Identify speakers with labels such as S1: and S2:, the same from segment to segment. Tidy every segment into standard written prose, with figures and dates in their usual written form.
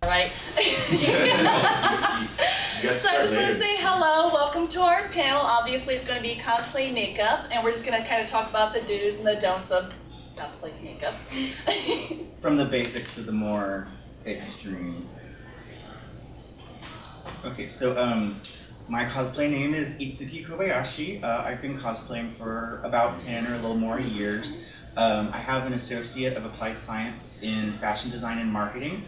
S1: Right? So I just want to say hello, welcome to our panel. Obviously it's going to be cosplay makeup, and we're just going to kind of talk about the do's and the don'ts of cosplay makeup.
S2: From the basic to the more extreme. Okay, so my cosplay name is Itsuki Kobayashi. I've been cosplaying for about 10 or a little more years. I have an Associate of Applied Science in Fashion Design and Marketing.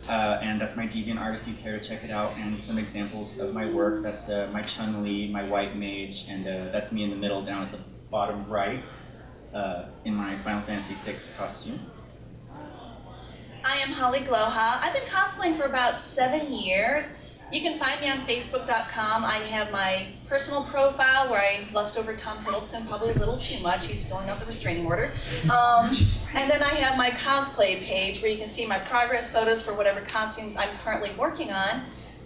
S2: And that's my DeviantArt if you care to check it out, and some examples of my work. That's my Chun-Li, my White Mage, and that's me in the middle down at the bottom right in my Final Fantasy VI costume.
S1: I am Holly Gloha. I've been cosplaying for about 7 years. You can find me on Facebook.com. I have my personal profile where I lust over Tom Hiddleston, probably a little too much. He's filling out the restraining order. And then I have my cosplay page where you can see my progress photos for whatever costumes I'm currently working on.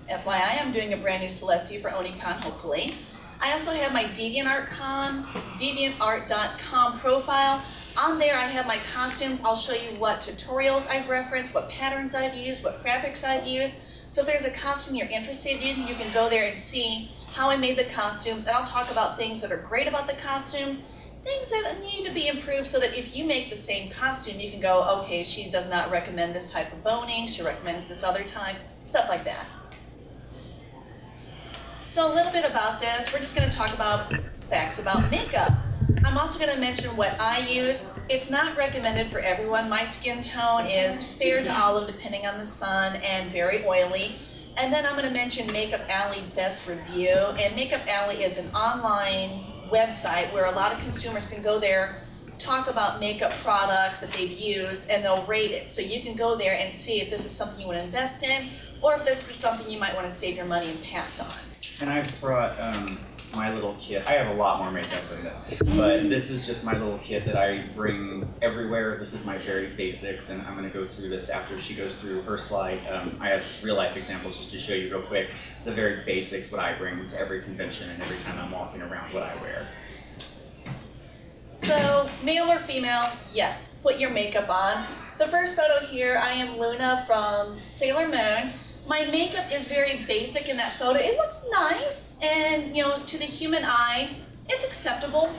S1: FYI, I'm doing a brand new Celestia for OniCon, hopefully. I also have my DeviantArt.com profile. On there I have my costumes. I'll show you what tutorials I've referenced, what patterns I've used, what fabrics I've used. So if there's a costume you're interested in, you can go there and see how I made the costumes, and I'll talk about things that are great about the costumes, things that need to be improved, so that if you make the same costume, you can go, okay, she does not recommend this type of boning, she recommends this other type, stuff like that. So a little bit about this, we're just going to talk about facts about makeup. I'm also going to mention what I use. It's not recommended for everyone. My skin tone is fair to olive depending on the sun and very oily. And then I'm going to mention Makeup Alley Best Review. And Makeup Alley is an online website where a lot of consumers can go there, talk about makeup products that they've used, and they'll rate it. So you can go there and see if this is something you want to invest in, or if this is something you might want to save your money and pass on.
S2: And I've brought my little kit. I have a lot more makeup than this, but this is just my little kit that I bring everywhere. This is my very basics, and I'm going to go through this after she goes through her slide. I have real-life examples just to show you real quick the very basics, what I bring to every convention and every time I'm walking around, what I wear.
S1: So, male or female, yes, put your makeup on. The first photo here, I am Luna from Sailor Moon. My makeup is very basic in that photo. It looks nice, and to the human eye, it's acceptable.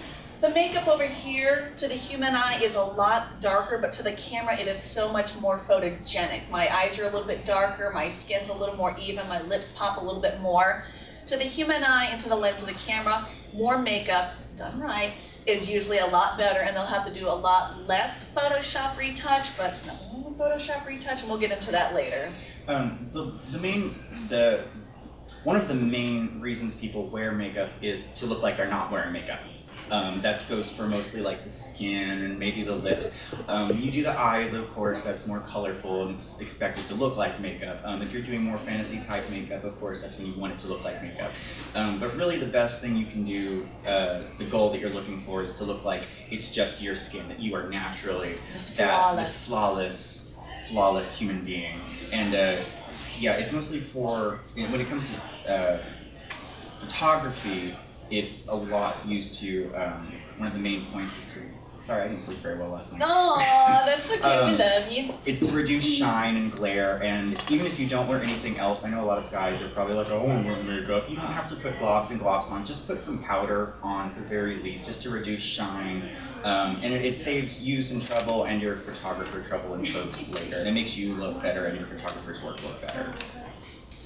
S1: The makeup over here to the human eye is a lot darker, but to the camera it is so much more photogenic. My eyes are a little bit darker, my skin's a little more even, my lips pop a little bit more. To the human eye and to the lens of the camera, more makeup, done right, is usually a lot better, and they'll have to do a lot less Photoshop retouch, but nothing wrong with Photoshop retouch, and we'll get into that later.
S2: One of the main reasons people wear makeup is to look like they're not wearing makeup. That goes for mostly like the skin and maybe the lips. You do the eyes, of course, that's more colorful and it's expected to look like makeup. If you're doing more fantasy type makeup, of course, that's when you want it to look like makeup. But really the best thing you can do, the goal that you're looking for is to look like it's just your skin, that you are naturally this flawless human being. And yeah, it's mostly for, when it comes to photography, it's a lot used to, one of the main points is to, sorry, I didn't sleep very well last night.
S1: Aw, that's okay, we love you.
S2: It's to reduce shine and glare, and even if you don't wear anything else, I know a lot of guys are probably like, oh, I wear makeup. You don't have to put globs on, just put some powder on at the very least, just to reduce shine. And it saves you some trouble and your photographer trouble in post later. And it makes you look better and your photographer's work look better.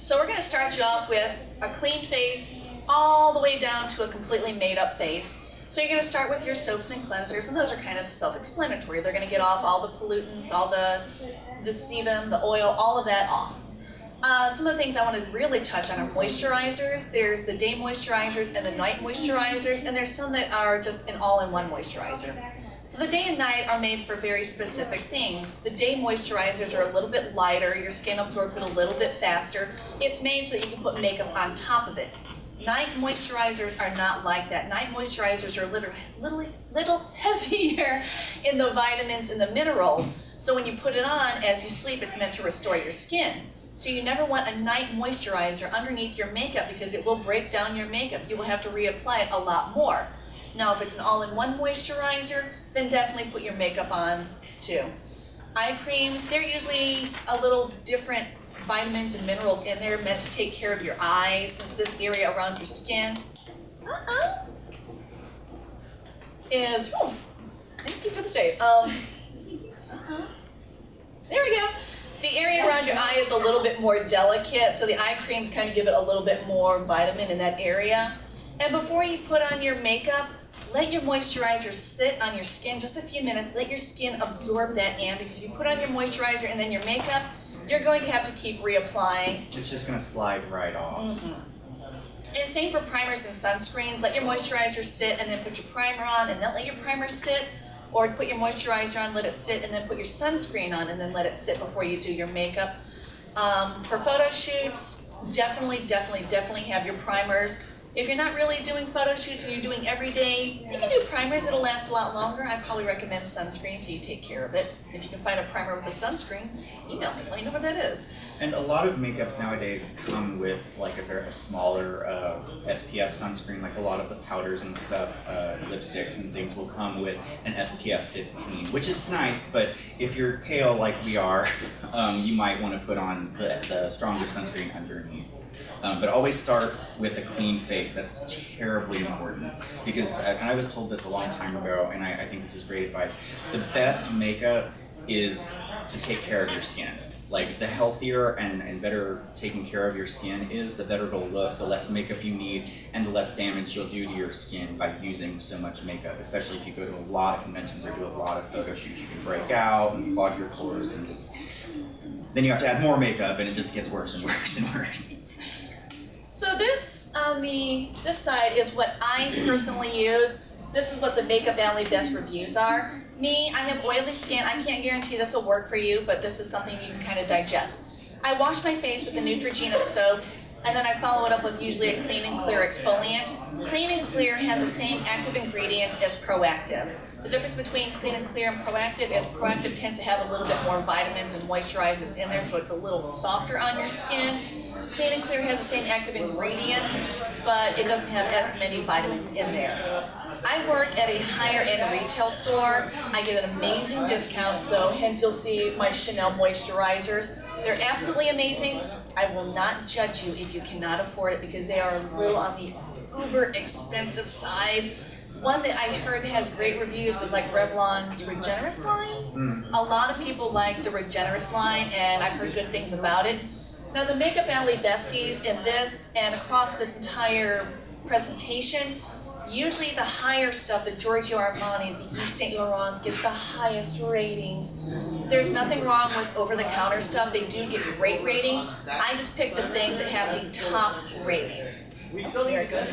S1: So we're going to start you off with a clean face all the way down to a completely made up face. So you're going to start with your soaps and cleansers, and those are kind of self-explanatory. They're going to get off all the pollutants, all the sebum, the oil, all of that off. Some of the things I want to really touch on are moisturizers. There's the day moisturizers and the night moisturizers, and there's some that are just an all-in-one moisturizer. So the day and night are made for very specific things. The day moisturizers are a little bit lighter, your skin absorbs it a little bit faster. It's made so that you can put makeup on top of it. Night moisturizers are not like that. Night moisturizers are little heavier in the vitamins and the minerals. So when you put it on as you sleep, it's meant to restore your skin. So you never want a night moisturizer underneath your makeup because it will break down your makeup. You will have to reapply it a lot more. Now if it's an all-in-one moisturizer, then definitely put your makeup on too. Eye creams, they're usually a little different vitamins and minerals in there meant to take care of your eyes, since this area around your skin is, oh, thank you for the save. There we go. The area around your eye is a little bit more delicate, so the eye creams kind of give it a little bit more vitamin in that area. And before you put on your makeup, let your moisturizer sit on your skin just a few minutes. Let your skin absorb that in, because if you put on your moisturizer and then your makeup, you're going to have to keep reapplying.
S2: It's just going to slide right off.
S1: And same for primers and sunscreens. Let your moisturizer sit and then put your primer on, and then let your primer sit. Or put your moisturizer on, let it sit, and then put your sunscreen on, and then let it sit before you do your makeup. For photo shoots, definitely have your primers. If you're not really doing photo shoots and you're doing every day, you can do primers, it'll last a lot longer. I probably recommend sunscreen so you take care of it. If you can find a primer with a sunscreen, email me, let me know what that is.
S2: And a lot of makeups nowadays come with like a smaller SPF sunscreen, like a lot of the powders and stuff, lipsticks and things will come with an SPF 15, which is nice, but if you're pale like we are, you might want to put on the stronger sunscreen underneath. But always start with a clean face. That's terribly important, because and I was told this a long time ago, and I think this is great advice. The best makeup is to take care of your skin. Like, the healthier and better taken care of your skin is, the better it'll look, the less makeup you need, and the less damage you'll do to your skin by using so much makeup, especially if you go to a lot of conventions or do a lot of photo shoots. You can break out and clog your pores, and just then you have to add more makeup, and it just gets worse and worse and worse.
S1: So this on this side is what I personally use. This is what the Makeup Alley best reviews are. Me, I have oily skin. I can't guarantee this will work for you, but this is something you can kind of digest. I wash my face with the Neutrogena soaps, and then I follow it up with usually a Clean and Clear exfoliant. Clean and Clear has the same active ingredients as Proactive. The difference between Clean and Clear and Proactive is Proactive tends to have a little bit more vitamins and moisturizers in there, so it's a little softer on your skin. Clean and Clear has the same active ingredients, but it doesn't have as many vitamins in there. I work at a higher end retail store. I get an amazing discount, so hence you'll see my Chanel moisturizers. They're absolutely amazing. I will not judge you if you cannot afford it, because they are a little on the uber expensive side. One that I heard has great reviews was like Revlon's Regenerist line. A lot of people like the Regenerist line, and I've heard good things about it. Now, the Makeup Alley besties in this and across this entire presentation, usually the higher stuff, the Giorgio Armani's, the Yves Saint Laurent's, get the highest ratings. There's nothing wrong with over-the-counter stuff. They do get great ratings. I just picked the things that have the top ratings. There it goes.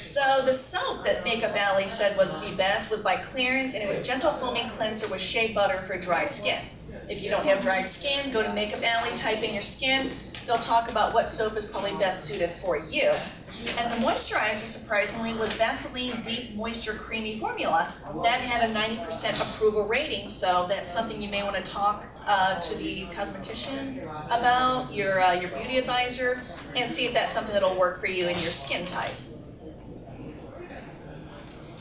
S1: So the soap that Makeup Alley said was the best was by Clarins, and it was Gentle Foaming Cleanser with shea butter for dry skin. If you don't have dry skin, go to Makeup Alley, type in your skin. They'll talk about what soap is probably best suited for you. And the moisturizer, surprisingly, was Vaseline Deep Moisture Creamy Formula. That had a 90% approval rating, so that's something you may want to talk to the cosmetician about, your beauty advisor, and see if that's something that'll work for you and your skin type.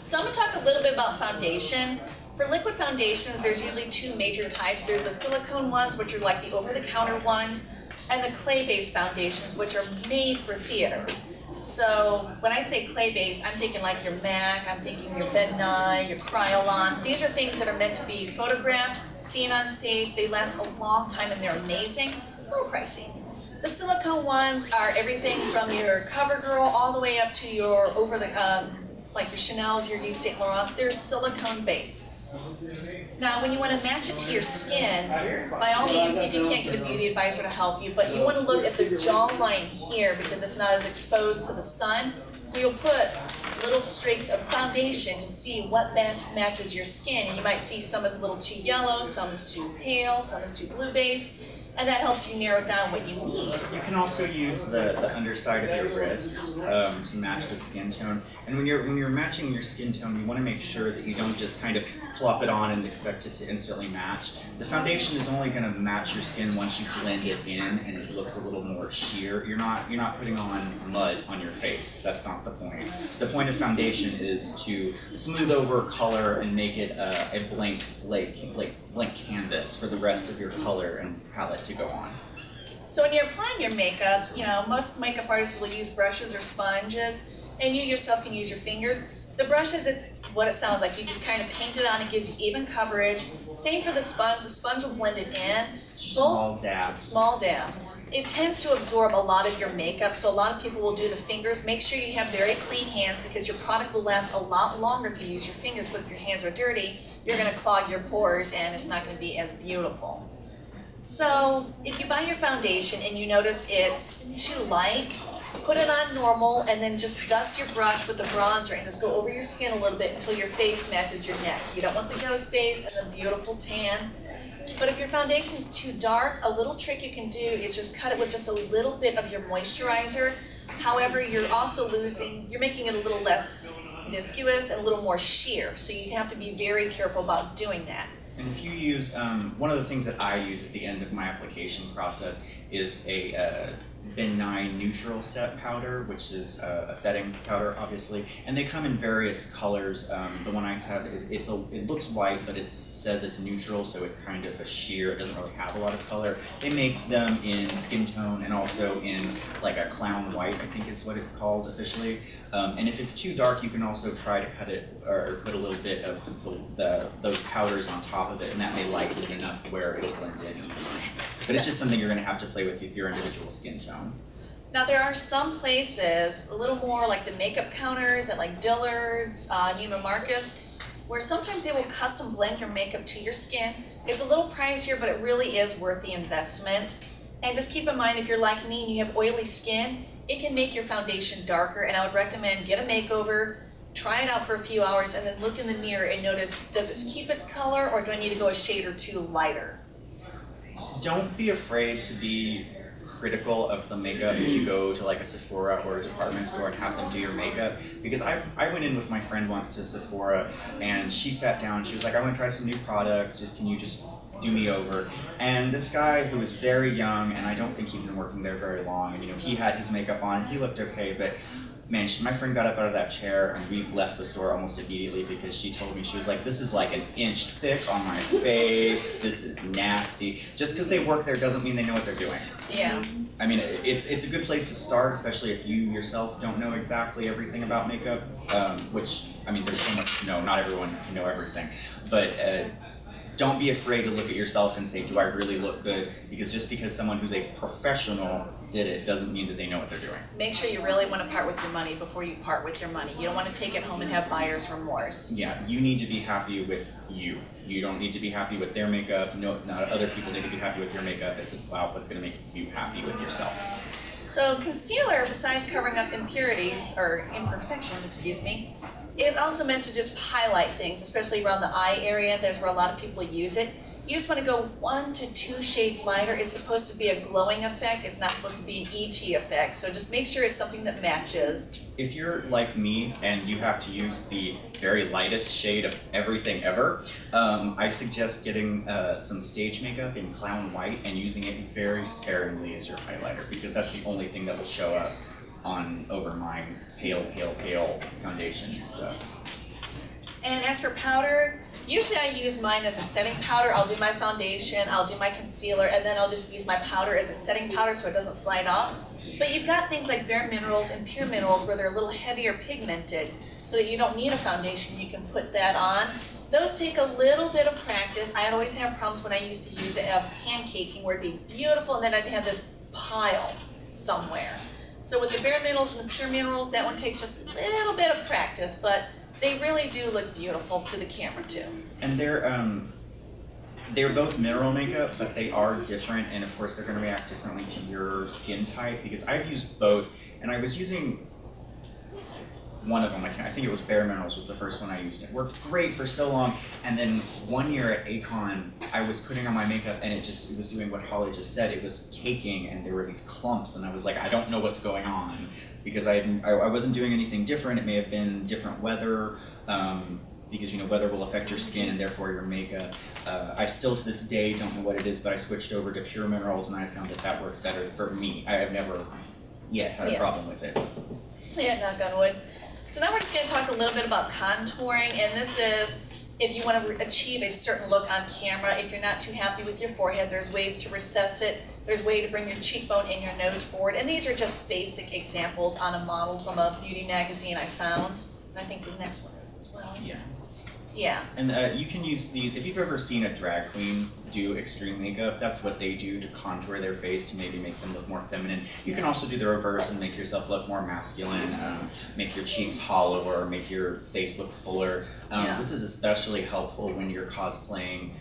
S1: So I'm going to talk a little bit about foundation. For liquid foundations, there's usually two major types. There's the silicone ones, which are like the over-the-counter ones, and the clay-based foundations, which are made for theater. So when I say clay-based, I'm thinking like your MAC, I'm thinking your Ben Nye, your Kryolan. These are things that are meant to be photographed, seen on stage. They last a long time and they're amazing, a little pricey. The silicone ones are everything from your CoverGirl all the way up to your like your Chanel's, your Yves Saint Laurent's. They're silicone based. Now, when you want to match it to your skin, by all means, see if you can't get a beauty advisor to help you, but you want to look at the jawline here because it's not as exposed to the sun. So you'll put little streaks of foundation to see what best matches your skin. And you might see some is a little too yellow, some is too pale, some is too blue based. And that helps you narrow down what you need.
S2: You can also use the underside of your wrist to match the skin tone. And when you're matching your skin tone, you want to make sure that you don't just kind of plop it on and expect it to instantly match. The foundation is only going to match your skin once you blend it in and it looks a little more sheer. You're not putting on mud on your face. That's not the point. The point of foundation is to smooth over color and make it a blank slate, like blank canvas for the rest of your color and palette to go on.
S1: So when you're applying your makeup, you know, most makeup artists will use brushes or sponges, and you yourself can use your fingers. The brushes, it's what it sounds like. You just kind of paint it on, it gives you even coverage. Same for the sponge will blend it in.
S2: Small dabs.
S1: Small dabs. It tends to absorb a lot of your makeup, so a lot of people will do the fingers. Make sure you have very clean hands because your product will last a lot longer if you use your fingers, but if your hands are dirty, you're gonna clog your pores and it's not gonna be as beautiful. So if you buy your foundation and you notice it's too light, put it on normal and then just dust your brush with the bronzer and just go over your skin a little bit until your face matches your neck. You don't want the ghost face and the beautiful tan. But if your foundation is too dark, a little trick you can do is just cut it with just a little bit of your moisturizer. However, you're making it a little less viscous and a little more sheer. So you have to be very careful about doing that.
S2: And if you use, one of the things that I use at the end of my application process is a benign neutral set powder, which is a setting powder, obviously, and they come in various colors. The one I have is it looks white, but it says it's neutral, so it's kind of a sheer. It doesn't really have a lot of color. They make them in skin tone and also in like a clown white, I think is what it's called officially. And if it's too dark, you can also try to cut it or put a little bit of those powders on top of it, and that may lighten it enough where it'll blend in. But it's just something you're going to have to play with your individual skin tone.
S1: Now there are some places, a little more like the makeup counters at like Dillard's, Neiman Marcus, where sometimes they will custom blend your makeup to your skin. It's a little pricier, but it really is worth the investment. And just keep in mind, if you're like me and you have oily skin, it can make your foundation darker, and I would recommend get a makeover, try it out for a few hours, and then look in the mirror and notice, does it keep its color or do I need to go a shade or two lighter?
S2: Don't be afraid to be critical of the makeup if you go to like a Sephora or a department store and have them do your makeup, because I went in with my friend once to Sephora and she sat down, she was like, I want to try some new products, can you just do me over? And this guy who was very young, and I don't think he'd been working there very long, and he had his makeup on, he looked okay, but man, my friend got up out of that chair and we left the store almost immediately because she told me, she was like, this is like an inch thick on my face, this is nasty. Just because they work there doesn't mean they know what they're doing.
S1: Yeah.
S2: I mean, it's a good place to start, especially if you yourself don't know exactly everything about makeup, which, I mean, there's so much to know, not everyone can know everything. But don't be afraid to look at yourself and say, do I really look good? Just because someone who's a professional did it doesn't mean that they know what they're doing.
S1: Make sure you really want to part with your money before you part with your money. You don't want to take it home and have buyer's remorse.
S2: Yeah, you need to be happy with you. You don't need to be happy with their makeup. No, not other people need to be happy with your makeup. It's about what's going to make you happy with yourself.
S1: So concealer, besides covering up impurities, or imperfections, excuse me, is also meant to just highlight things, especially around the eye area. That's where a lot of people use it. You just want to go 1 to 2 shades lighter. It's supposed to be a glowing effect. It's not supposed to be an ET effect. So just make sure it's something that matches.
S2: If you're like me and you have to use the very lightest shade of everything ever, I suggest getting some stage makeup in clown white and using it very sparingly as your highlighter, because that's the only thing that will show up over my pale foundation and stuff.
S1: And as for powder, usually I use mine as a setting powder. I'll do my foundation, I'll do my concealer, and then I'll just use my powder as a setting powder so it doesn't slide off. But you've got things like Bare Minerals and Pure Minerals where they're a little heavier pigmented, so that you don't need a foundation, you can put that on. Those take a little bit of practice. I'd always have problems when I used to use it of pancaking, where it'd be beautiful and then I'd have this pile somewhere. So with the Bare Minerals and the Pure Minerals, that one takes just a little bit of practice, but they really do look beautiful to the camera too.
S2: And they're both mineral makeup, but they are different, and of course they're going to react differently to your skin type, because I've used both, and I was using one of them, I think it was Bare Minerals was the first one I used. It worked great for so long, and then one year at Acon, I was putting on my makeup and it was doing what Holly just said. It was caking and there were these clumps, and I was like, I don't know what's going on, because I wasn't doing anything different. It may have been different weather, because weather will affect your skin and therefore your makeup. I still to this day don't know what it is, but I switched over to Pure Minerals and I found that works better for me. I have never yet had a problem with it.
S1: Yeah, knock on wood. So now we're just going to talk a little bit about contouring, and this is if you want to achieve a certain look on camera. If you're not too happy with your forehead, there's ways to recess it. There's a way to bring your cheekbone and your nose forward. And these are just basic examples on a model from a beauty magazine I found. And I think the next one is as well.
S2: Yeah.
S1: Yeah.
S2: And you can use these, if you've ever seen a drag queen do extreme makeup, that's what they do to contour their face to maybe make them look more feminine. You can also do the reverse and make yourself look more masculine, make your cheeks hollower, make your face look fuller. This is especially helpful when you're cosplaying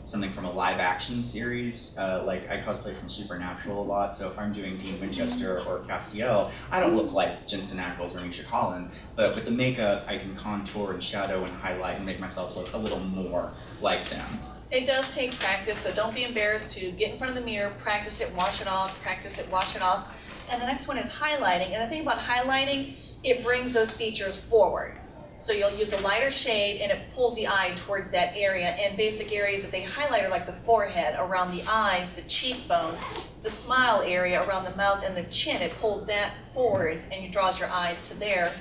S2: something from a live action series. Like I cosplay from Supernatural a lot, so if I'm doing Dean Winchester or Castiel, I don't look like Jensen Ackles or Misha Collins, but with the makeup I can contour and shadow and highlight and make myself look a little more like them.
S1: It does take practice, so don't be embarrassed to get in front of the mirror, practice it, wash it off, practice it, wash it off. And the next one is highlighting, and the thing about highlighting, it brings those features forward. So you'll use a lighter shade and it pulls the eye towards that area, and basic areas that they highlight are like the forehead, around the eyes, the cheekbones, the smile area around the mouth and the chin. It pulls that forward and it draws your eyes to there,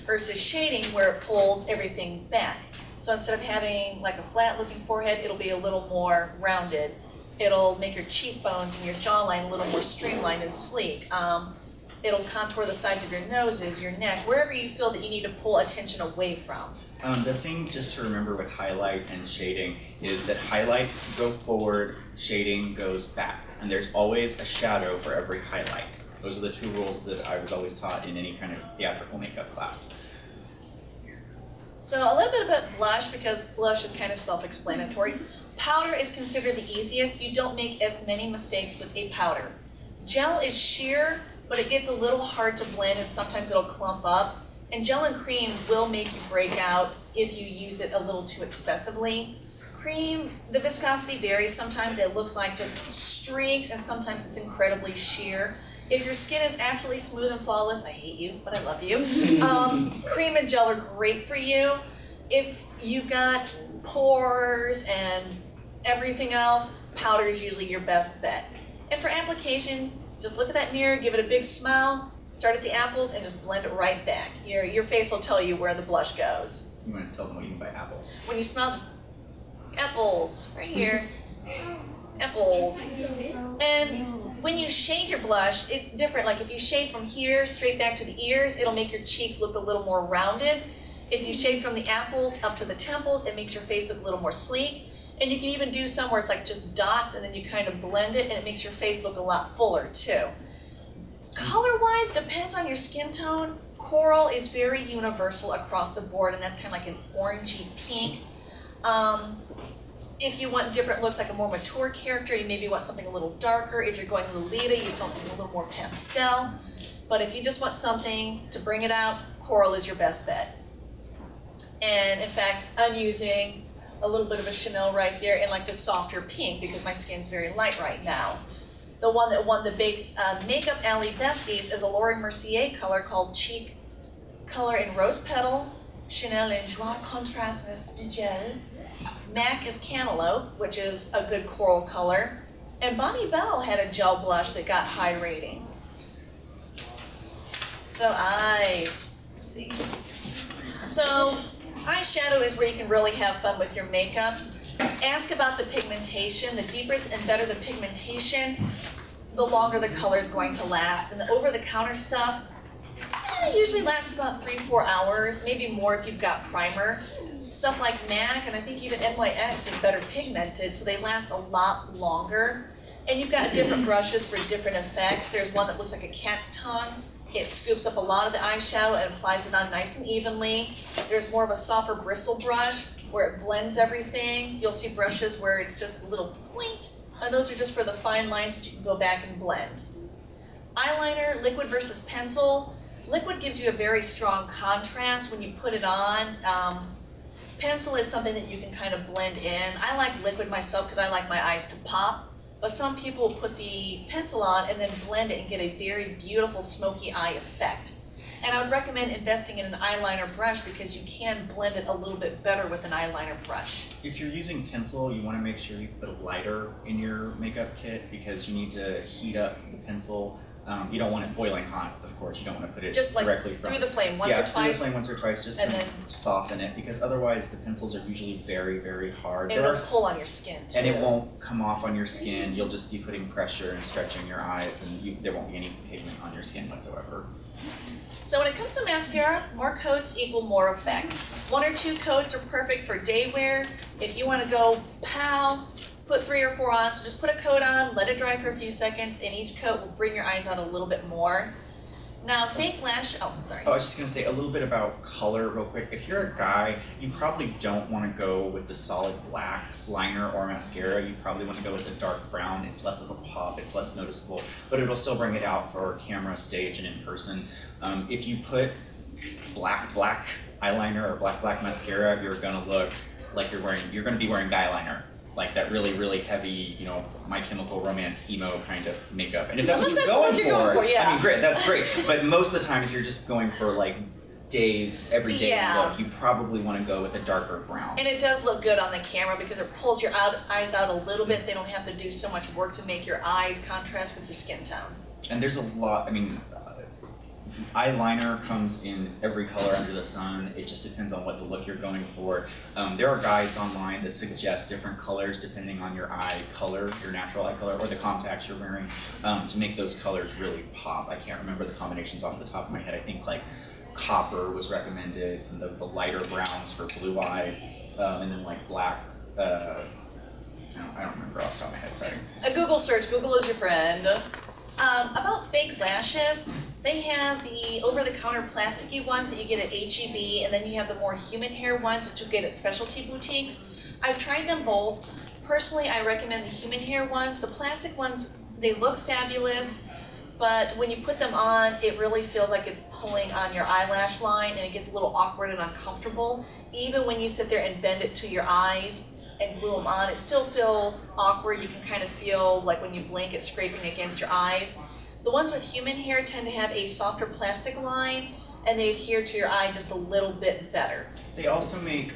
S1: versus shading where it pulls everything back. So instead of having like a flat looking forehead, it'll be a little more rounded. It'll make your cheekbones and your jawline a little more streamlined and sleek. It'll contour the sides of your noses, your neck, wherever you feel that you need to pull attention away from.
S2: The thing just to remember with highlight and shading is that highlights go forward, shading goes back. And there's always a shadow for every highlight. Those are the two rules that I was always taught in any kind of theatrical makeup class.
S1: So a little bit about blush, because blush is kind of self-explanatory. Powder is considered the easiest. You don't make as many mistakes with a powder. Gel is sheer, but it gets a little hard to blend and sometimes it'll clump up. And gel and cream will make you break out if you use it a little too excessively. Cream, the viscosity varies. Sometimes it looks like just streaks and sometimes it's incredibly sheer. If your skin is absolutely smooth and flawless, I hate you, but I love you. Cream and gel are great for you. If you've got pores and everything else, powder is usually your best bet. And for application, just look at that mirror, give it a big smile, start at the apples, and just blend it right back. Your face will tell you where the blush goes.
S2: You want to tell them what you mean by apple?
S1: When you smell, just apples, right here. Apples. And when you shade your blush, it's different. Like if you shade from here straight back to the ears, it'll make your cheeks look a little more rounded. If you shade from the apples up to the temples, it makes your face look a little more sleek. And you can even do some where it's like just dots and then you kind of blend it and it makes your face look a lot fuller too. Color-wise, depends on your skin tone. Coral is very universal across the board, and that's kind of like an orangey pink. If you want different looks, like a more mature character, you maybe want something a little darker. If you're going Lolita, you want something a little more pastel. But if you just want something to bring it out, coral is your best bet. And in fact, I'm using a little bit of a Chanel right there in like the softer pink because my skin's very light right now. The one that won the big Makeup Alley Besties is a Laura Mercier color called Cheek Color in Rose Petal, Chanel in Joie Contrast Spécial. MAC is Cantaloupe, which is a good coral color. And Bonnie Bell had a gel blush that got high rating. So eyes, let's see. So eyeshadow is where you can really have fun with your makeup. Ask about the pigmentation. The deeper and better the pigmentation, the longer the color is going to last. And the over-the-counter stuff, usually lasts about 3-4 hours, maybe more if you've got primer. Stuff like MAC, and I think even NYX is better pigmented, so they last a lot longer. And you've got different brushes for different effects. There's one that looks like a cat's tongue. It scoops up a lot of the eyeshadow and applies it on nice and evenly. There's more of a softer bristle brush where it blends everything. You'll see brushes where it's just a little point, and those are just for the fine lines that you can go back and blend. Eyeliner, liquid versus pencil. Liquid gives you a very strong contrast when you put it on. Pencil is something that you can kind of blend in. I like liquid myself because I like my eyes to pop, but some people put the pencil on and then blend it and get a very beautiful smoky eye effect. And I would recommend investing in an eyeliner brush because you can blend it a little bit better with an eyeliner brush.
S2: If you're using pencil, you want to make sure you put a lighter in your makeup kit because you need to heat up the pencil You don't want it boiling hot, of course. You don't want to put it
S1: Just like
S2: directly from
S1: through the flame once
S2: yeah,
S1: or
S2: through the
S1: twice.
S2: flame once or twice, just to
S1: and then
S2: soften it, because otherwise the pencils are usually very, very hard.
S1: and it'll pull on your skin too.
S2: And it won't come off on your skin. You'll just be putting pressure and stretching your eyes, and there won't be any pigment on your skin whatsoever.
S1: So when it comes to mascara, more coats equal more effect. 1 or 2 coats are perfect for day wear. If you want to go pow, put 3 or 4 on. So just put a coat on, let it dry for a few seconds, and each coat will bring your eyes out a little bit more. Now fake lash, oh sorry.
S2: Oh, I was just gonna say a little bit about color real quick. If you're a guy, you probably don't wanna go with the solid black liner or mascara. You probably wanna go with the dark brown. It's less of a pop, it's less noticeable, but it'll still bring it out for camera, stage, and in person. If you put black eyeliner or black mascara, you're gonna look like you're gonna be wearing guy liner. Like that really, really heavy, you know, My Chemical Romance emo kind of makeup. And if that's
S1: Unless
S2: what
S1: that's
S2: you're
S1: what
S2: going
S1: you're
S2: for,
S1: going for, yeah.
S2: I mean, great, that's great. But most of the time, if you're just going for like everyday
S1: Yeah.
S2: look, you probably want to go with a darker brown.
S1: And it does look good on the camera because it pulls your eyes out a little bit. They don't have to do so much work to make your eyes contrast with your skin tone.
S2: And there's a lot, I mean, eyeliner comes in every color under the sun. It just depends on what the look you're going for. There are guides online that suggest different colors depending on your eye color, your natural eye color, or the contacts you're wearing, to make those colors really pop. I can't remember the combinations off the top of my head. I think like copper was recommended, and the lighter browns for blue eyes, and then like black, I don't remember off the top of my head, sorry.
S1: A Google search, Google is your friend. About fake lashes, they have the over-the-counter plasticky ones that you get at H-E-B, and then you have the more human hair ones that you get at specialty boutiques. I've tried them both. Personally, I recommend the human hair ones. The plastic ones, they look fabulous, but when you put them on, it really feels like it's pulling on your eyelash line, and it gets a little awkward and uncomfortable. Even when you sit there and bend it to your eyes and glue them on, it still feels awkward. You can kind of feel like when you blink, it's scraping against your eyes. The ones with human hair tend to have a softer plastic line, and they adhere to your eye just a little bit better.
S2: They also make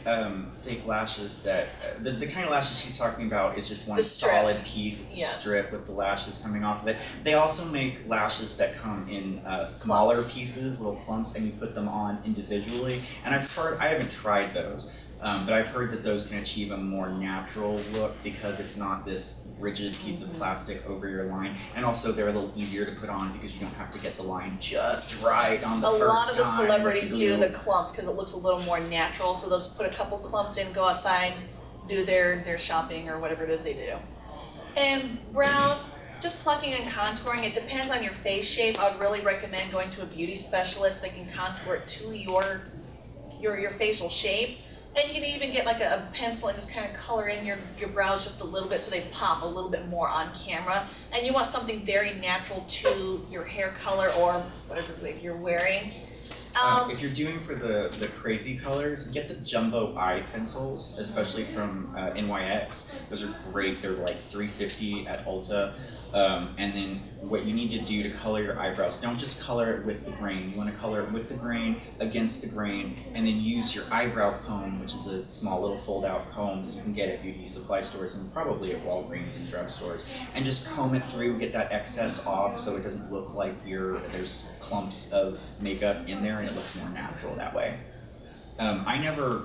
S2: fake lashes that, the kind of lashes she's talking about is just one
S1: The strip.
S2: solid piece. It's a
S1: Yes.
S2: strip with the lashes coming off of it. They also make lashes that come in smaller
S1: Clumps.
S2: pieces, little clumps, and you put them on individually. And I haven't tried those, but I've heard that those can achieve a more natural look because it's not this rigid piece of plastic over your line. And also they're a little easier to put on because you don't have to get the line just right on the
S1: A
S2: first
S1: lot of the
S2: time with
S1: celebrities do
S2: glue.
S1: the clumps because it looks a little more natural, so they'll just put a couple clumps in, go outside, do their shopping or whatever it is they do. And brows, just plucking and contouring, it depends on your face shape. I would really recommend going to a beauty specialist that can contour it to your facial shape. And you can even get like a pencil and just kind of color in your brows just a little bit so they pop a little bit more on camera. And you want something very natural to your hair color or whatever wig you're wearing.
S2: If you're doing for the crazy colors, get the jumbo eye pencils, especially from NYX. Those are great. They're like $3.50 at Ulta. And then what you need to do to color your eyebrows, don't just color it with the grain. You want to color it with the grain, against the grain, and then use your eyebrow comb, which is a small little fold-out comb that you can get at beauty supply stores and probably at Walgreens and drugstores. And just comb it through, get that excess off so it doesn't look like there's clumps of makeup in there, and it looks more natural that way. I never,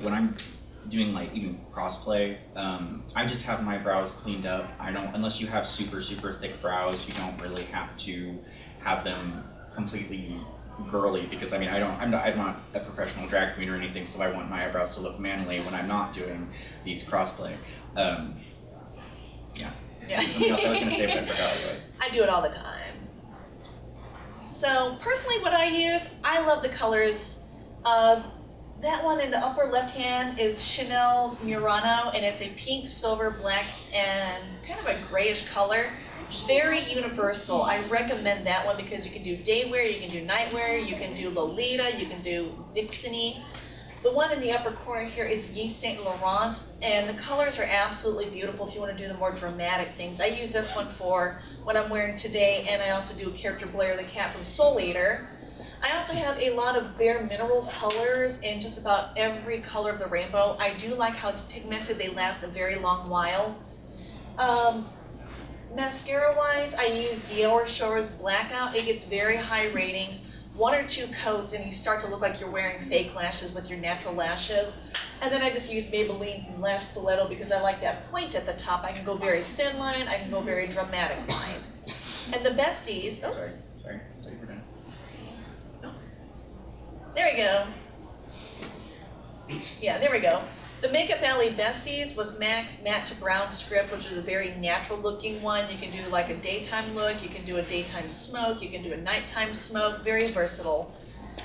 S2: when I'm doing like even crossplay, I just have my brows cleaned up. I don't, unless you have super thick brows, you don't really have to have them completely girly, because I mean I'm not a professional drag queen or anything, so I want my eyebrows to look manly when I'm not doing these crossplay. Yeah. Something else I was gonna say, but I forgot what it was.
S1: I do it all the time. So personally what I use, I love the colors. That one in the upper left hand is Chanel's Murano, and it's a pink, silver, black, and kind of a grayish color. Very universal. I recommend that one because you can do day wear, you can do night wear, you can do Lolita, you can do Vixeny. The one in the upper corner here is Yves Saint Laurent, and the colors are absolutely beautiful if you want to do the more dramatic things. I use this one for what I'm wearing today, and I also do a character Blair the Cat from Soul Eater. I also have a lot of bare mineral colors in just about every color of the rainbow. I do like how it's pigmented. They last a very long while. Mascara-wise, I use Dior Shore's Blackout. It gets very high ratings. 1 or 2 coats and you start to look like you're wearing fake lashes with your natural lashes. And then I just use Maybelline's Lash Stiletto because I like that point at the top. I can go very thin line, I can go very dramatic line. And the besties, oops.
S2: Sorry, we're done.
S1: There we go. Yeah, there we go. The Makeup Alley Besties was MAC's Matte to Brown script, which is a very natural looking one. You can do like a daytime look, you can do a daytime smoke, you can do a nighttime smoke, very versatile.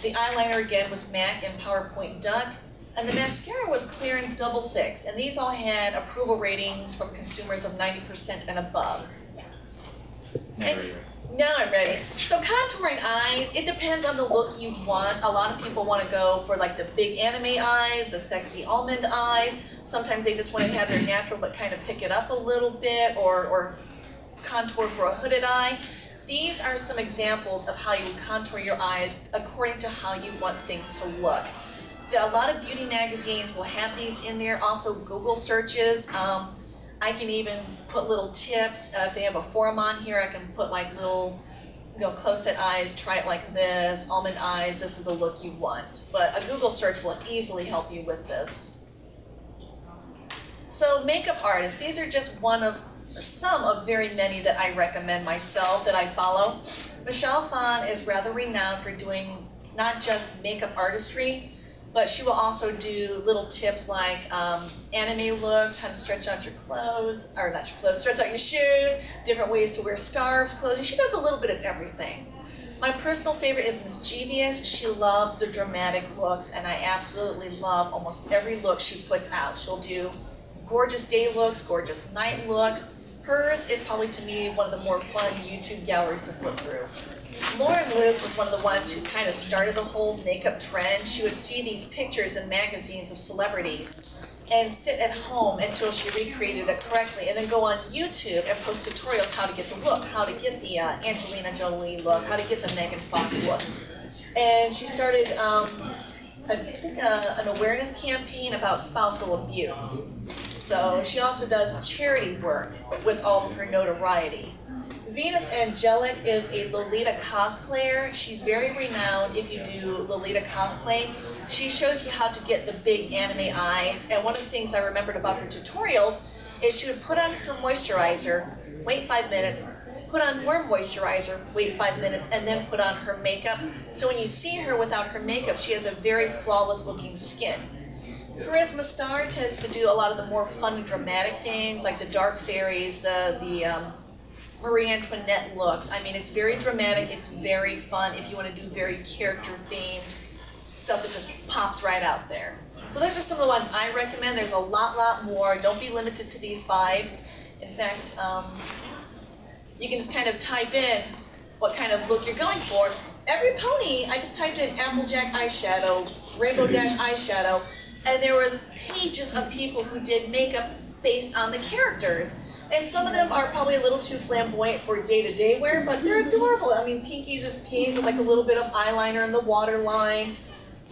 S1: The eyeliner again was MAC and PowerPoint Duck. And the mascara was Clearance Double Fix. And these all had approval ratings from consumers of 90% and above.
S2: Never either.
S1: Now I'm ready. So contouring eyes, it depends on the look you want. A lot of people want to go for like the big anime eyes, the sexy almond eyes. Sometimes they just want to have their natural but kind of pick it up a little bit or contour for a hooded eye. These are some examples of how you contour your eyes according to how you want things to look. A lot of beauty magazines will have these in there, also Google searches. I can even put little tips. If they have a forum on here, I can put like little, close-set eyes, try it like this, almond eyes, this is the look you want. But a Google search will easily help you with this. So makeup artists, these are just some of very many that I recommend myself, that I follow. Michelle Phan is rather renowned for doing not just makeup artistry, but she will also do little tips like anime looks, how to stretch out your clothes, or not your clothes, stretch out your shoes, different ways to wear scarves, clothing. She does a little bit of everything. My personal favorite is Mischievous. She loves the dramatic looks, and I absolutely love almost every look she puts out. She'll do gorgeous day looks, gorgeous night looks. Hers is probably, to me, one of the more fun YouTube galleries to flip through. Lauren Luke was one of the ones who kind of started the whole makeup trend. She would see these pictures in magazines of celebrities and sit at home until she recreated it correctly, and then go on YouTube and post tutorials how to get the look, how to get the Angelina Jolie look, how to get the Megan Fox look. And she started, I think, an awareness campaign about spousal abuse. So she also does charity work with all of her notoriety. Venus Angelic is a Lolita cosplayer. She's very renowned if you do Lolita cosplay. She shows you how to get the big anime eyes, and one of the things I remembered about her tutorials is she would put on her moisturizer, wait 5 minutes, put on more moisturizer, wait 5 minutes, and then put on her makeup. So when you see her without her makeup, she has a very flawless looking skin. Charisma Star tends to do a lot of the more fun and dramatic things, like the Dark Fairies, the Marie Antoinette looks. I mean, it's very dramatic, it's very fun if you want to do very character-themed stuff that just pops right out there. So those are some of the ones I recommend. There's a lot more. Don't be limited to these 5. In fact, you can just kind of type in what kind of look you're going for. Every pony, I just typed in Applejack eyeshadow, Rainbow Dash eyeshadow, and there was pages of people who did makeup based on the characters. And some of them are probably a little too flamboyant for day-to-day wear, but they're adorable. I mean, Pinky's is pink with like a little bit of eyeliner in the waterline.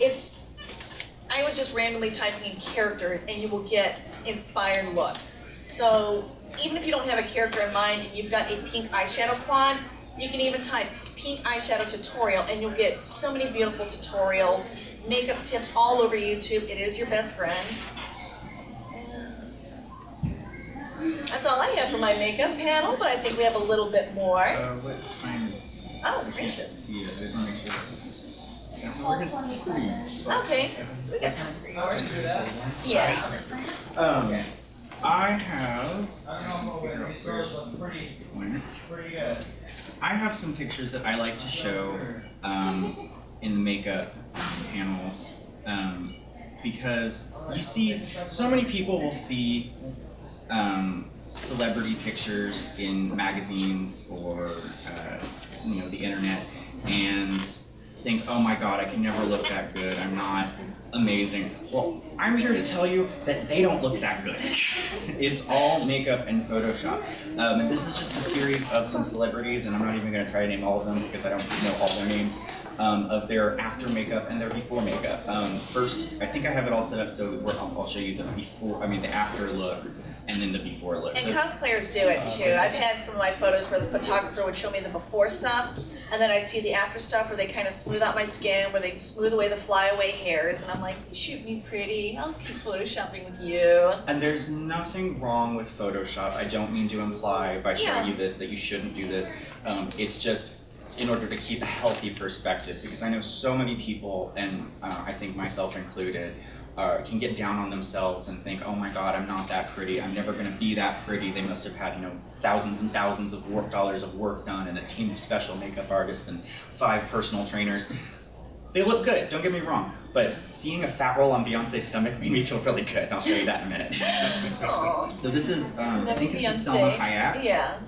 S1: I was just randomly typing in characters and you will get inspired looks. So even if you don't have a character in mind and you've got a pink eyeshadow quad, you can even type pink eyeshadow tutorial and you'll get so many beautiful tutorials, makeup tips all over YouTube. It is your best friend. That's all I have for my makeup panel, but I think we have a little bit more.
S2: What time is it?
S1: Oh, gracious.
S2: Yeah, I just want to make sure.
S1: Okay, so we got time for yours. Yeah.
S2: I have. I have some pictures that I like to show in the makeup panels because you see, so many people will see celebrity pictures in magazines or the internet and think, oh my god, I can never look that good, I'm not amazing. Well, I'm here to tell you that they don't look that good. It's all makeup and Photoshop. And this is just a series of some celebrities, and I'm not even going to try to name all of them because I don't know all their names, of their after makeup and their before makeup. First, I think I have it all set up so I'll show you the after look. and then the before look.
S1: And
S2: So
S1: cosplayers do it too. I've had some of my photos where the photographer would show me the before stuff, and then I'd see the after stuff where they kind of smooth out my skin, where they smooth away the flyaway hairs, and I'm like, you shoot me pretty, I'll keep photoshopping with you.
S2: And there's nothing wrong with Photoshop. I don't mean to imply by showing you this that you shouldn't do this. It's just in order to keep a healthy perspective, because I know so many people, and I think myself included, can get down on themselves and think, oh my God, I'm not that pretty. I'm never going to be that pretty. They must have had, thousands and thousands of dollars of work done and a team of special makeup artists and 5 personal trainers. They look good, don't get me wrong, but seeing a fat roll on Beyonce's stomach made me feel really good. I'll show you that in a minute. So this is, I think this is Selma Hayek.
S1: Yeah.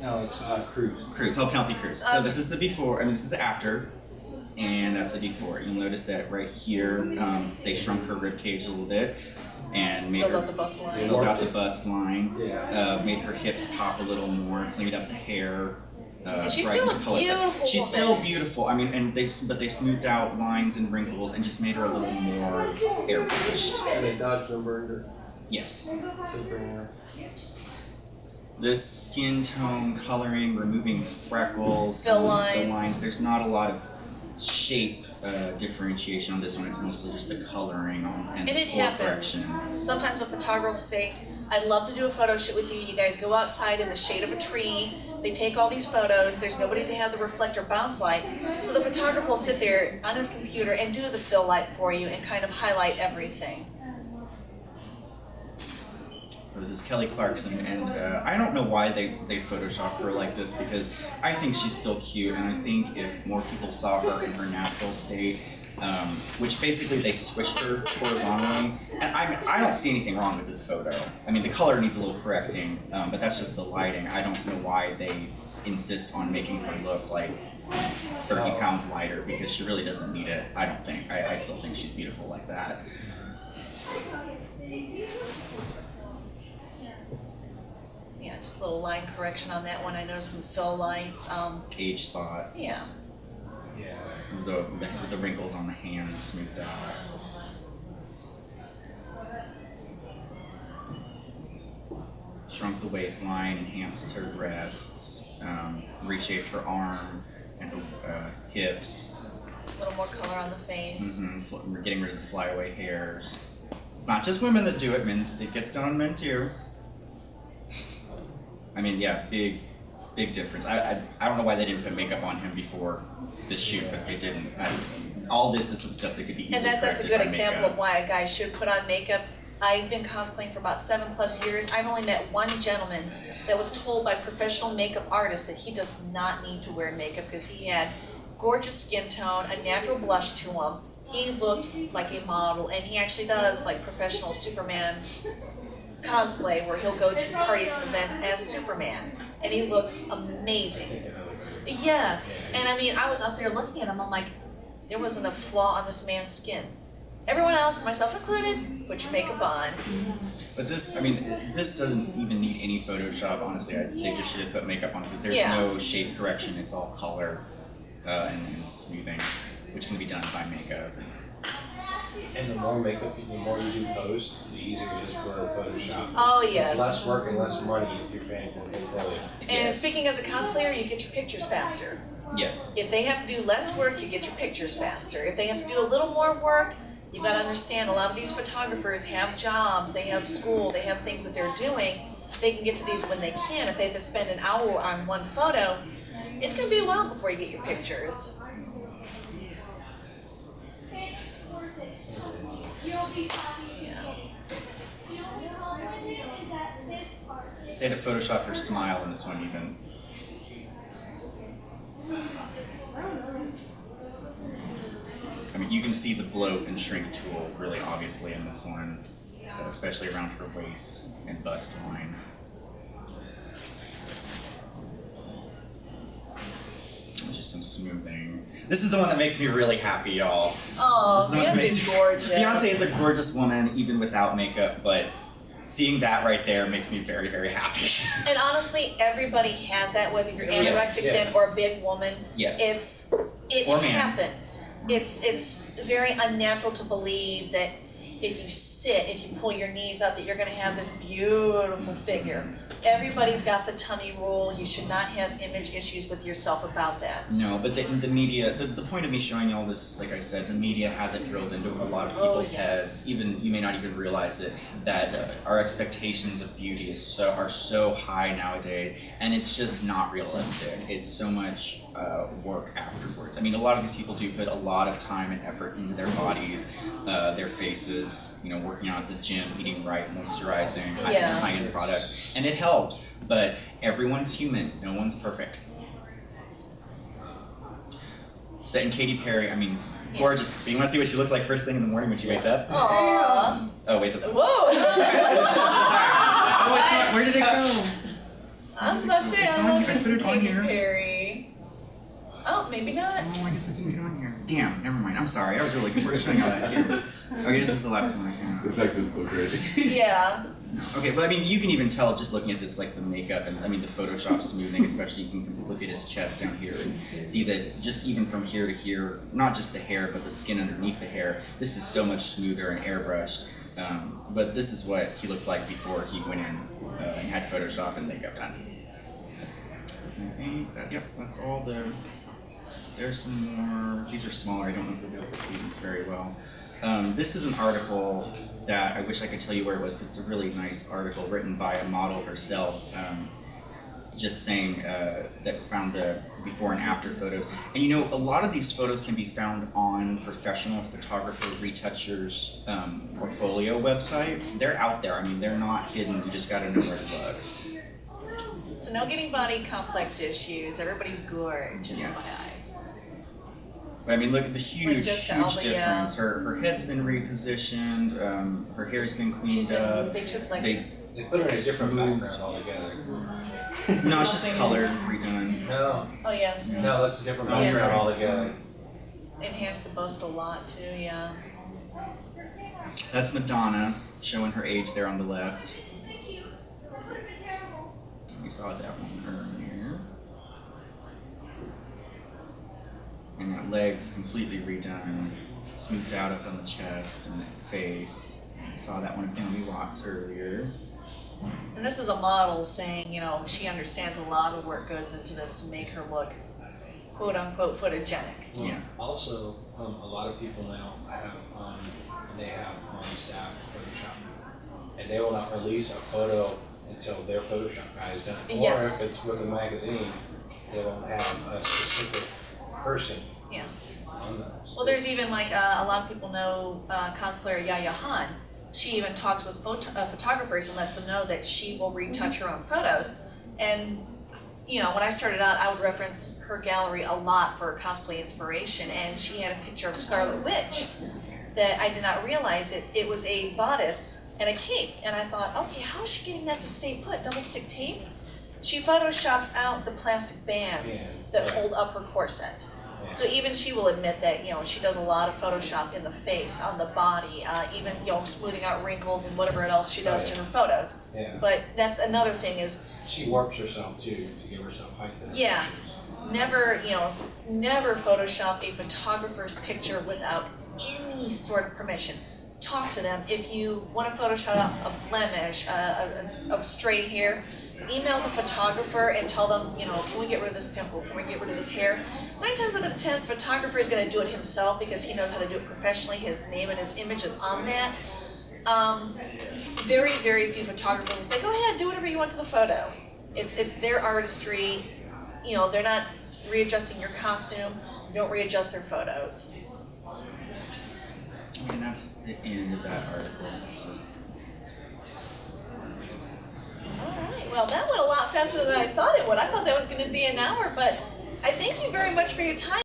S3: No, it's Cruz.
S2: Cruz, Penelope Cruz. So this is the before, this is the after, and that's the before. You'll notice that right here, they shrunk her rib cage a little bit and made
S1: Filled
S2: her
S1: out the bust line.
S2: filled out the bust line.
S3: Yeah.
S2: Made her hips pop a little more, cleaned up the hair.
S1: And she's
S2: brightened
S1: still a
S2: the color.
S1: beautiful
S2: She's
S1: woman.
S2: still beautiful. But they smoothed out lines and wrinkles and just made her a little more airbrushed.
S3: And they dodged and burned her.
S2: Yes.
S3: To bring her.
S2: This skin tone coloring, removing freckles,
S1: Fill
S2: the
S1: lines.
S2: There's not a lot of shape differentiation on this one. It's mostly just the coloring and
S1: And it
S2: pore
S1: happens.
S2: correction.
S1: Sometimes a photographer will say, I'd love to do a photo shoot with you. You guys go outside in the shade of a tree. They take all these photos. There's nobody to have the reflector bounce light. So the photographer will sit there on his computer and do the fill light for you and kind of highlight everything.
S2: This is Kelly Clarkson, and I don't know why they photoshopped her like this, because I think she's still cute, and I think if more people saw her in her natural state, which basically they squished her horizontally, and I don't see anything wrong with this photo. I mean, the color needs a little correcting, but that's just the lighting. I don't know why they insist on making her look like 30 pounds lighter, because she really doesn't need it, I don't think. I still think she's beautiful like that.
S1: Yeah, just a little line correction on that one. I noticed some fill lights.
S2: Age spots.
S1: Yeah.
S3: Yeah.
S2: The wrinkles on the hands smoothed out. Shrunk the waistline, enhanced her breasts, reshaped her arm and her hips.
S1: A little more color on the face.
S2: We're getting rid of the flyaway hairs. Not just women that do it, men. It gets done on men too. I mean, yeah, big difference. I don't know why they didn't put makeup on him before this shoot, but they didn't. All this is some stuff that could be easily
S1: And that's a
S2: corrected
S1: good
S2: by
S1: example
S2: makeup.
S1: of why a guy should put on makeup. I've been cosplaying for about 7+ years. I've only met one gentleman that was told by professional makeup artists that he does not need to wear makeup because he had gorgeous skin tone, a natural blush to him. He looked like a model, and he actually does like professional Superman cosplay where he'll go to parties and events as Superman, and he looks amazing. Yes, and I mean, I was up there looking at him, I'm like, there wasn't a flaw on this man's skin. Everyone else, myself included, put your makeup on.
S2: But this, I mean, this doesn't even need any Photoshop, honestly. They just should have put makeup on because there's no shape correction. It's all color and smoothing, which can be done by makeup.
S3: And the more makeup, the more you do post, the easier it is for Photoshop.
S1: Oh, yes.
S3: It's less work and less money if you're paying for it.
S1: And
S2: Yes.
S1: speaking as a cosplayer, you get your pictures faster.
S2: Yes.
S1: If they have to do less work, you get your pictures faster. If they have to do a little more work, you've got to understand a lot of these photographers have jobs, they have school, they have things that they're doing. They can get to these when they can. If they have to spend an hour on one photo, it's going to be a while before you get your pictures. Yeah.
S2: They had to Photoshop her smile in this one even. I mean, you can see the bloat and shrink tool really obviously in this one, especially around her waist and bust line. Just some smoothing. This is the one that makes me really happy, y'all.
S1: Oh,
S2: This is the one that
S1: Beyonce's
S2: makes-
S1: gorgeous.
S2: Beyonce is a gorgeous woman, even without makeup, but seeing that right there makes me very, very happy.
S1: And honestly, everybody has that, whether you're
S2: Yes,
S1: anorexic
S3: yeah.
S1: thin or a big woman.
S2: Yes.
S1: It
S2: Or man.
S1: happens. It's very unnatural to believe that if you sit, if you pull your knees up, that you're gonna have this beautiful figure. Everybody's got the tummy roll. You should not have image issues with yourself about that.
S2: No, but the media, the point of me showing you all this, like I said, the media has it drilled into a lot of people's heads. Even you may not even realize it, that our expectations of beauty are so high nowadays, and it's just not realistic. It's so much work afterwards. I mean, a lot of these people do put a lot of time and effort into their bodies, their faces, you know, working out at the gym, eating right, moisturizing, high-end products, and it helps, but everyone's human, no one's perfect. And Katy Perry, I mean, gorgeous. But you want to see what she looks like first thing in the morning when she wakes up?
S1: Aww.
S2: Oh, wait, that's...
S1: Whoa!
S2: Oh, it's not, where did it go?
S1: I was about to say,
S2: It's
S1: I
S2: on
S1: love
S2: here. I
S1: this
S2: put it on
S1: Katy
S2: here.
S1: Perry. Oh, maybe not.
S2: Oh, I guess I didn't get on here. Damn, never mind. I'm sorry. I was really good. We're showing all that too. Okay, this is the last one I have.
S4: It's actually still great.
S1: Yeah.
S2: Okay, but I mean, you can even tell just looking at this, like the makeup and I mean the Photoshop smoothing, especially you can look at his chest down here and see that just even from here to here, not just the hair, but the skin underneath the hair, this is so much smoother and airbrushed. But this is what he looked like before he went in and had Photoshop and makeup done. Yep, that's all there. There's some more. These are smaller. I don't know if you'll be able to see these very well. This is an article that I wish I could tell you where it was, but it's a really nice article written by a model herself, just saying that found the before and after photos. And you know, a lot of these photos can be found on professional photographer retouchers portfolio websites. They're out there. I mean, they're not hidden. You just got to know where to look.
S1: So no getting body complex issues. Everybody's gorgeous in my eyes.
S2: But I mean, look at the huge
S1: Alba,
S2: difference. Her head's been repositioned. Her hair's been cleaned up.
S1: They took like
S3: They put her in a different background altogether.
S2: No, it's just colored, redone.
S3: No,
S1: oh yeah,
S3: no, that's a different
S2: Oh, yeah.
S3: background altogether.
S1: enhanced the bust a lot too. Yeah.
S2: That's Madonna showing her age there on the left. We saw that one earlier. And that leg's completely redone, smoothed out up on the chest and that face. We saw that one of Naomi Watts earlier.
S1: And this is a model saying, you know, she understands a lot of work goes into this to make her look quote unquote photogenic.
S3: Well,
S2: Yeah.
S3: Also, a lot of people now have, they have on staff Photoshop, and they will not release a photo until their Photoshop guy is done.
S1: Yes.
S3: Or if it's with a magazine, they won't have a specific person
S1: Yeah.
S3: on those.
S1: Well, there's even like a lot of people know cosplayer Yaya Han. She even talks with photographers and lets them know that she will retouch her own photos. And you know, when I started out, I would reference her gallery a lot for cosplay inspiration, and she had a picture of Scarlet Witch that I did not realize it was a bodice and a cape. And I thought, okay, how is she getting that to stay put? Double stick tape? She photoshops out the plastic bands that hold up her corset. So even she will admit that, you know, she does a lot of Photoshop in the face, on the body, even, you know, smoothing out wrinkles and whatever else she does to her photos.
S3: Yeah.
S1: But that's another thing is,
S3: She warps herself too to give herself height.
S1: yeah, never, you know, never Photoshop a photographer's picture without any sort of permission. Talk to them. If you want to Photoshop a blemish, a straight hair, email the photographer and tell them, you know, can we get rid of this pimple? Can we get rid of this hair? 9 times out of 10, the photographer is going to do it himself because he knows how to do it professionally. His name and his image is on that. Very, very few photographers will say, go ahead, do whatever you want to the photo. It's their artistry. You know, they're not readjusting your costume. Don't readjust their photos.
S2: And that's the end of that article. So.
S1: Alright, well that went a lot faster than I thought it would. I thought that was going to be an hour, but I thank you very much for your time.